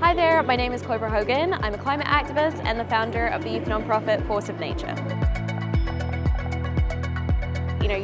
Hi there, my name is Clover Hogan. I'm a climate activist and the founder of the youth nonprofit Force of Nature.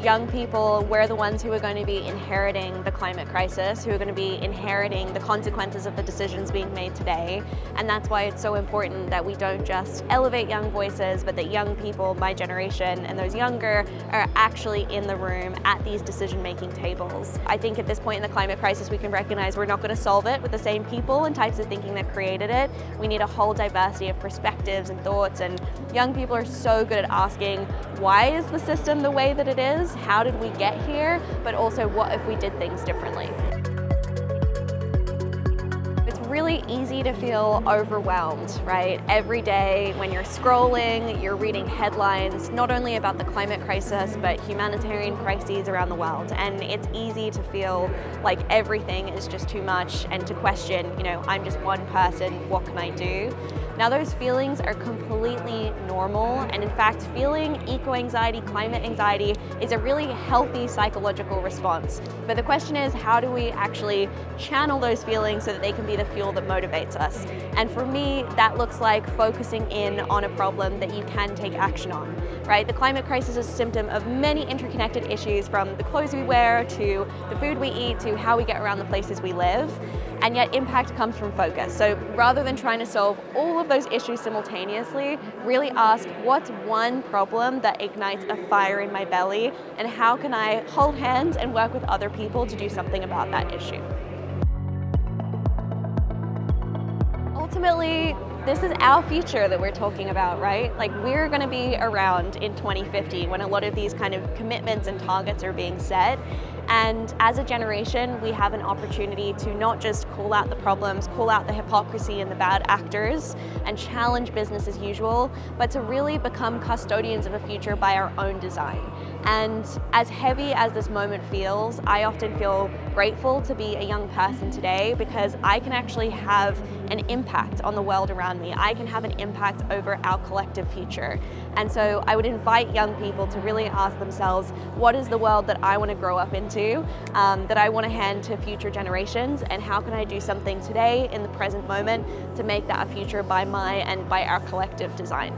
Young people, we're the ones who are going to be inheriting the climate crisis, who are going to be inheriting the consequences of the decisions being made today. And that's why it's so important that we don't just elevate young voices, but that young people, my generation and those younger, are actually in the room at these decision-making tables. I think at this point in the climate crisis, we can recognize we're not going to solve it with the same people and types of thinking that created it. We need a whole diversity of perspectives and thoughts, and young people are so good at asking, why is the system the way that it is? How did we get here? But also, what if we did things differently? It's really easy to feel overwhelmed, right? Every day when you're scrolling, you're reading headlines, not only about the climate crisis, but humanitarian crises around the world. And it's easy to feel like everything is just too much and to question, I'm just one person, what can I do? Now, those feelings are completely normal, and in fact, feeling eco-anxiety, climate anxiety is a really healthy psychological response. But the question is, how do we actually channel those feelings so that they can be the fuel that motivates us? And for me, that looks like focusing in on a problem that you can take action on, right? The climate crisis is a symptom of many interconnected issues, from the clothes we wear, to the food we eat, to how we get around the places we live. And yet impact comes from focus. So rather than trying to solve all of those issues simultaneously, really ask, what's one problem that ignites a fire in my belly, and how can I hold hands and work with other people to do something about that issue? Ultimately, this is our future that we're talking about, right? Like, we're going to be around in 2050 when a lot of these kind of commitments and targets are being set. And as a generation, we have an opportunity to not just call out the problems, call out the hypocrisy and the bad actors, and challenge business as usual, but to really become custodians of a future by our own design. And as heavy as this moment feels, I often feel grateful to be a young person today, because I can actually have an impact on the world around me. I can have an impact over our collective future. And so I would invite young people to really ask themselves, what is the world that I want to grow up into, that I want to hand to future generations, and how can I do something today in the present moment to make that a future by my and by our collective design?